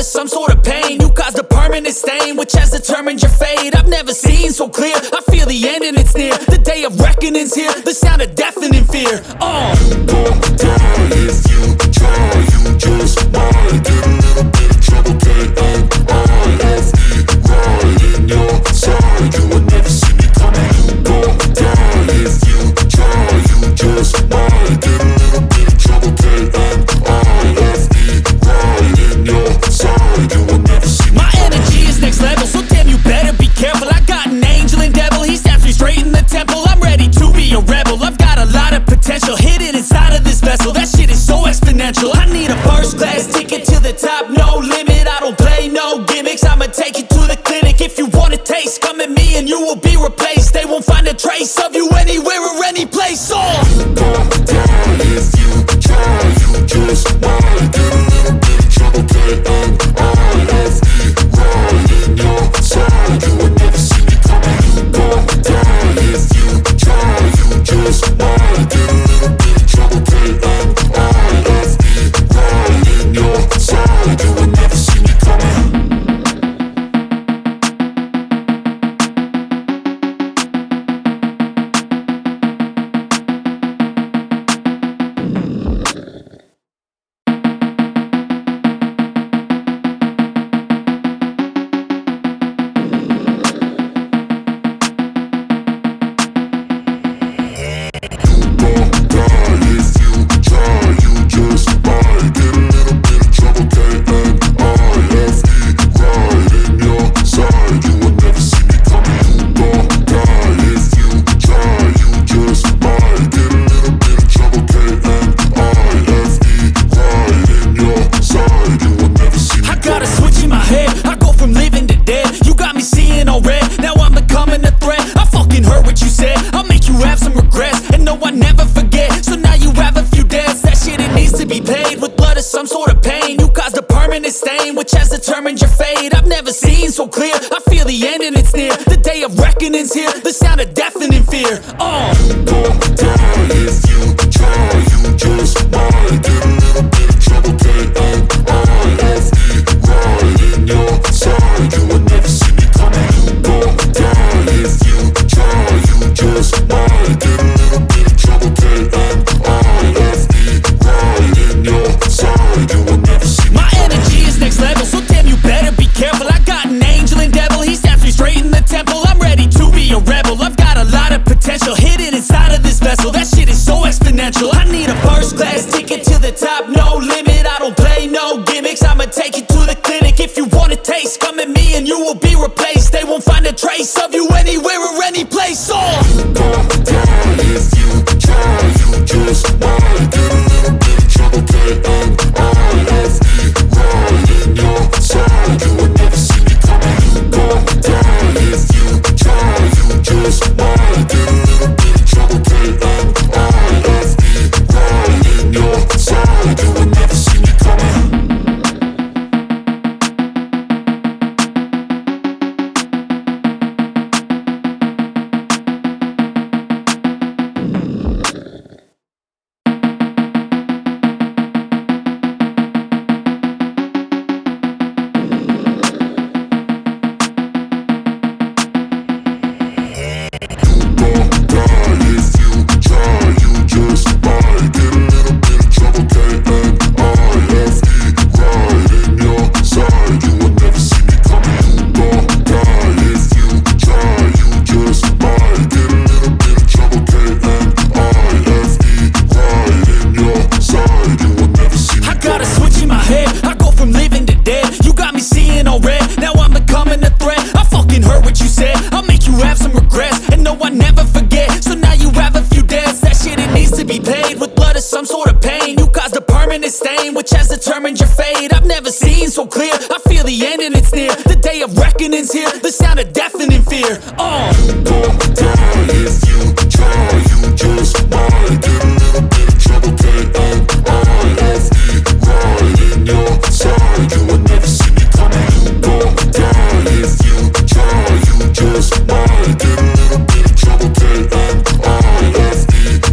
of some sort of pain. You caused a permanent stain, which has determined your fate. I've never seen so clear, I feel the end and it's near. The day of reckoning's here, the sound of deafening fear. You gon' die if you try, you just might get a little bit of trouble, K-N-I-F-E, right in your side, you will never see me coming. You gon' die if you try, you just might get a little bit of trouble, K-N-I-F-E, right in your side, you will never see me. My energy is next level, so damn you better be careful. I got an angel and devil, he stabs me straight in the temple. I'm ready to be a rebel, I've got a lot of potential hidden inside of this vessel. That shit is so exponential. I need a first class ticket to the top, no limit. I don't play no gimmicks, I'ma take you to the clinic. If you want a taste, come at me and you will be replaced. They won't find a trace of you anywhere or any place. You gon' die if you try, you just might get a little bit of trouble, K-N-I-F-E, right in your side, you will never see me coming. You gon' die if you try, you just might get a little bit of trouble, K-N-I-F-E, right in your side, you will never see me coming. Which has determined your fate. I've never seen so clear, I feel the end and it's near. The day of reckoning's here, the sound of deafening fear. You gon' die if you try, you just might get a little bit of trouble, K-N-I-F-E, right in your side, you will never see me coming. You gon' die if you try, you just might get a little bit of trouble, K-N-I-F-E, right in your side, you will never see me. My energy is next level, so damn you better be careful. I got an angel and devil, he stabs me straight in the temple. I'm ready to be a rebel, I've got a lot of potential hidden inside of this vessel. That shit is so exponential. I need a first class ticket to the top, no limit. I don't play no gimmicks, I'ma take you to the clinic. If you want a taste, come at me and you will be replaced. They won't find a trace of you anywhere or any place. You gon' die if you try, you just might get a little bit of trouble, K-N-I-F-E, right in your side, you will never see me coming. You gon' die if you try, you just might get a little bit of trouble, K-N-I-F-E, right in your side, you will never see me coming. Which has determined your fate. I've never seen so clear, I feel the end and it's near. The day of reckoning's here, the sound of deafening fear. You gon' die if you try, you just might get a little bit of trouble, K-N-I-F-E, right in your side, you will never see me coming. You gon' die if you try, you just might get a little bit of trouble, K-N-I-F-E,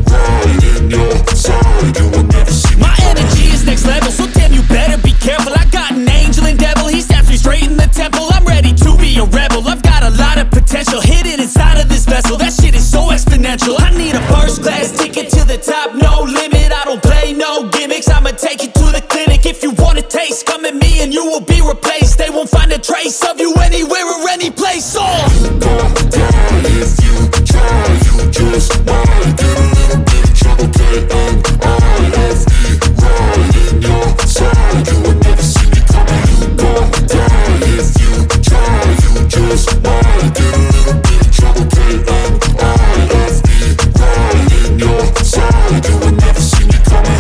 right in your side, you will never see me. My energy is next level, so damn you better be careful. I got an angel and devil, replaced. They won't find a trace of you anywhere or any place. Oh, gon' die if you try. You just might get a little bit of trouble. K-N-I-F-E, right in your side. You would never see me coming. You gon' die if you try. You just might get a little bit of trouble. K-N-I-F-E, right in your side. You would never see me coming.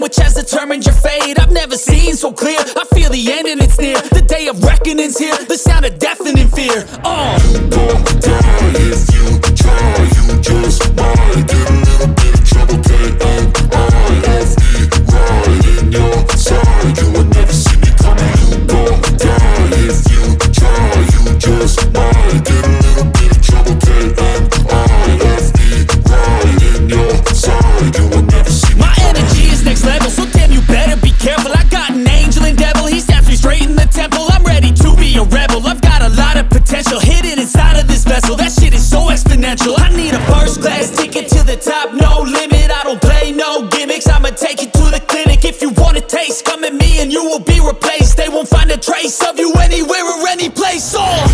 Which has determined your fate. I've never seen so clear. I feel the end and it's near. The day of reckoning's here. The sound of deafening fear. You gon' die if you try. You just might get a little bit of trouble. K-N-I-F-E, right in your side. You would never see me coming. You gon' die if you try. You just might get a little bit of trouble. K-N-I-F-E, right in your side. You would never see me. My energy is next level, so damn you better be careful. I got an angel and devil, he snaps me straight in the temple. I'm ready to be a rebel. I've got a lot of potential hidden inside of this vessel. That shit is so exponential. I need a first class ticket to the top, no limit. I don't play no gimmicks, I'ma take you to the clinic. If you want a taste, come at me and you will be replaced. They won't find a trace of you anywhere or any place. Oh,